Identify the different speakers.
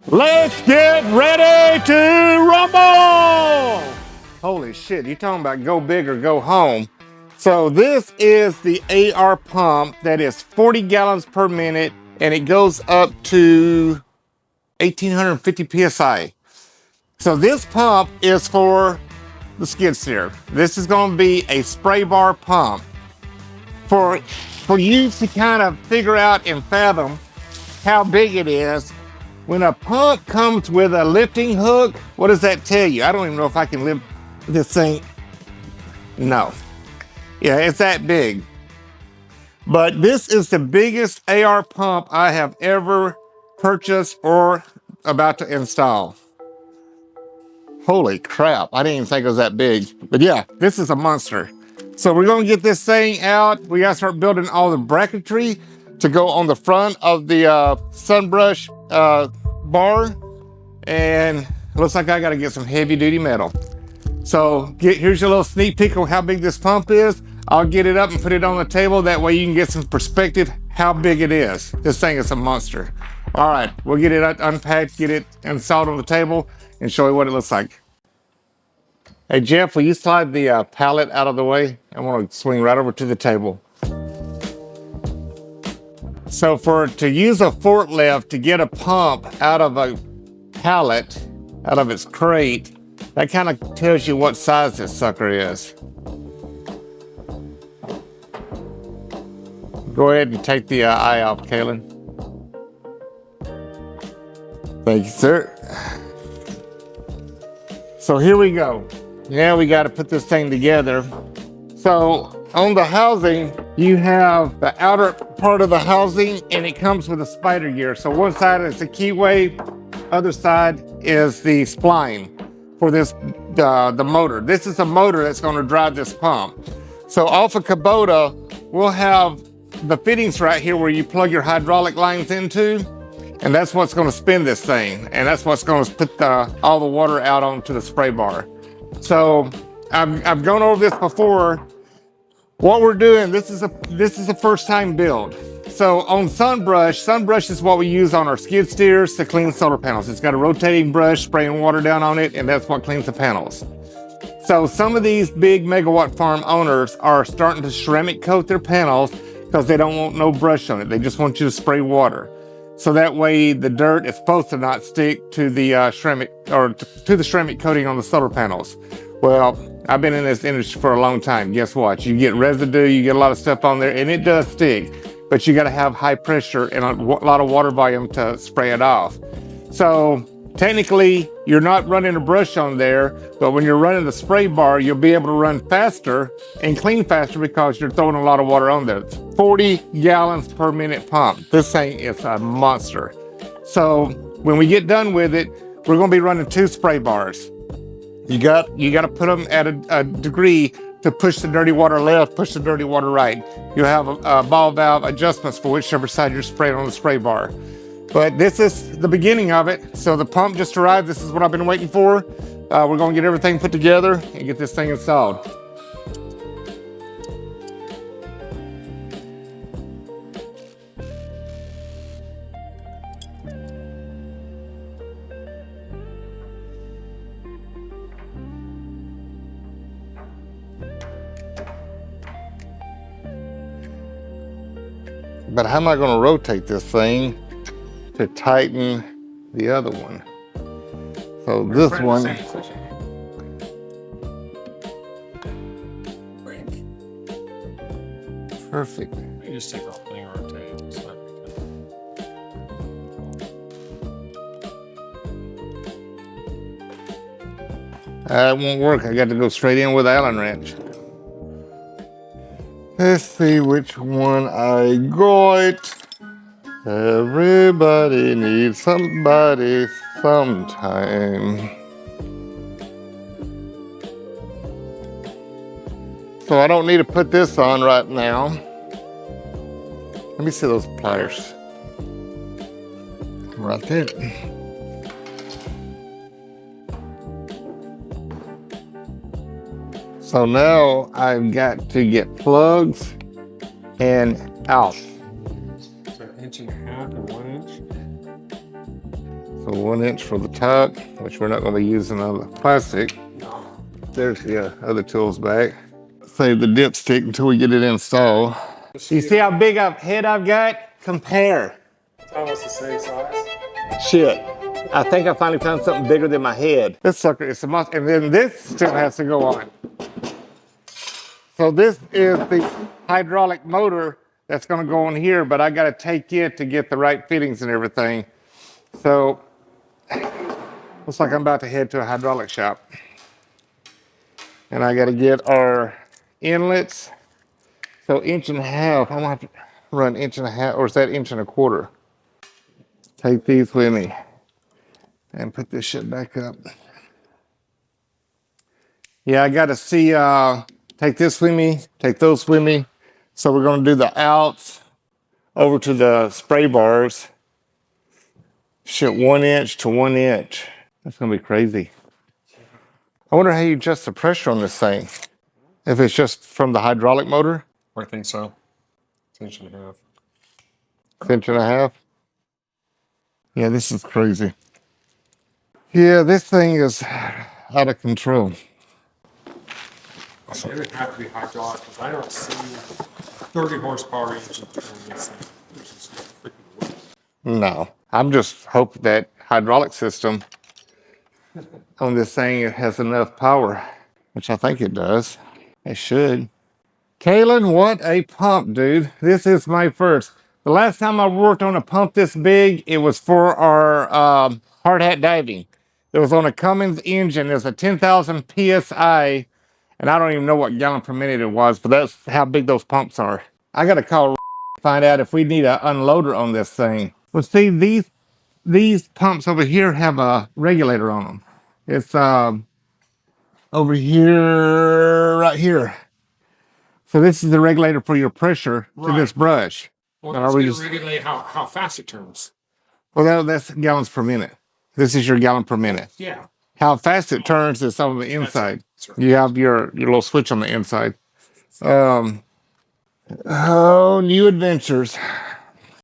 Speaker 1: Let's get ready to rumble! Holy shit, you talking about go big or go home. So this is the AR pump that is 40 gallons per minute and it goes up to 1850 PSI. So this pump is for the Skidsteer. This is going to be a spray bar pump. For you to kind of figure out and fathom how big it is, when a pump comes with a lifting hook, what does that tell you? I don't even know if I can lift this thing. No. Yeah, it's that big. But this is the biggest AR pump I have ever purchased or about to install. Holy crap, I didn't even think it was that big. But yeah, this is a monster. So we're gonna get this thing out. We gotta start building all the bracketry to go on the front of the sunbrush bar. And it looks like I gotta get some heavy duty metal. So here's your little sneak peek of how big this pump is. I'll get it up and put it on the table. That way you can get some perspective how big it is. This thing is a monster. All right, we'll get it unpacked, get it installed on the table and show you what it looks like. Hey Jeff, will you slide the pallet out of the way? I want to swing right over to the table. So to use a forklift to get a pump out of a pallet, out of its crate, that kind of tells you what size this sucker is. Go ahead and take the eye off, Kaylin. Thank you, sir. So here we go. Now we got to put this thing together. So on the housing, you have the outer part of the housing and it comes with a spider gear. So one side is the keyway, other side is the spline for this, the motor. This is a motor that's going to drive this pump. So off of Kubota, we'll have the fittings right here where you plug your hydraulic lines into, and that's what's going to spin this thing. And that's what's going to put all the water out onto the spray bar. So I've gone over this before. What we're doing, this is a first time build. So on sunbrush is what we use on our skid steers to clean solar panels. It's got a rotating brush spraying water down on it, and that's what cleans the panels. So some of these big megawatt farm owners are starting to ceramic coat their panels because they don't want no brush on it. They just want you to spray water. So that way the dirt is supposed to not stick to the ceramic or to the ceramic coating on the solar panels. Well, I've been in this industry for a long time. Guess what? You get residue, you get a lot of stuff on there, and it does stick. But you got to have high pressure and a lot of water volume to spray it off. So technically, you're not running a brush on there, but when you're running the spray bar, you'll be able to run faster and clean faster because you're throwing a lot of water on there. It's 40 gallons per minute pump. This thing is a monster. So when we get done with it, we're going to be running 2 spray bars. You got to put them at a degree to push the dirty water left, push the dirty water right. You'll have a ball valve adjustments for whichever side you're spraying on the spray bar. But this is the beginning of it. So the pump just arrived. This is what I've been waiting for. We're going to get everything put together and get this thing installed. But how am I going to rotate this thing to tighten the other one? So this one. Perfect.
Speaker 2: You just take the whole thing and rotate it.
Speaker 1: It won't work. I got to go straight in with Allen wrench. Let's see which one I got. Everybody needs somebody sometime. So I don't need to put this on right now. Let me see those pliers. Right there. So now I've got to get plugs and out.
Speaker 2: So 1.5 inches and 1 inch.
Speaker 1: So So 1 inch for the top, which we're not going to be using on the plastic. There's the other tools back. Save the dipstick until we get it installed. You see how big a head I've got? Compare.
Speaker 2: It's almost the same size.
Speaker 1: Shit. I think I finally found something bigger than my head. This sucker is a must, and then this still has to go on. So this is the hydraulic motor that's gonna go on here, but I gotta take it to get the right fittings and everything. So, looks like I'm about to head to a hydraulic shop. And I gotta get our inlets. So 1.5 inches, I'm gonna have to run 1.5 inches, or is that 1.25 inches? Take these with me and put this shit back up. Yeah, I gotta see, take this with me, take those with me. So we're gonna do the outs over to the spray bars. Shit, 1 inch to 1 inch. That's gonna be crazy. I wonder how you adjust the pressure on this thing. If it's just from the hydraulic motor?
Speaker 2: I think so. It's 1.5 inches.
Speaker 1: 1.5 inches? Yeah, this is crazy. Yeah, this thing is out of control.
Speaker 2: It would have to be hydraulic because I don't see 30 horsepower engine turning this thing. There's just no freaking way.
Speaker 1: No, I'm just hoping that hydraulic system on this thing has enough power, which I think it does. It should. Kalen, what a pump, dude. This is my first. The last time I worked on a pump this big, it was for our hard hat diving. It was on a Cummins engine. It was a 10,000 PSI, and I don't even know what gallon per minute it was, but that's how big those pumps are. I got to call to find out if we need an unloader on this thing. Well, see, these pumps over here have a regulator on them. It's over here, right here. So this is the regulator for your pressure to this brush.
Speaker 2: Well,
Speaker 1: And
Speaker 2: it's
Speaker 1: are we
Speaker 2: going
Speaker 1: just,
Speaker 2: to regulate how fast it turns.
Speaker 1: well, that's gallons per minute. This is your gallon per minute.
Speaker 2: Yeah.
Speaker 1: How fast it turns is on the inside.
Speaker 2: That's right.
Speaker 1: You have your little switch on the inside. Oh, new adventures.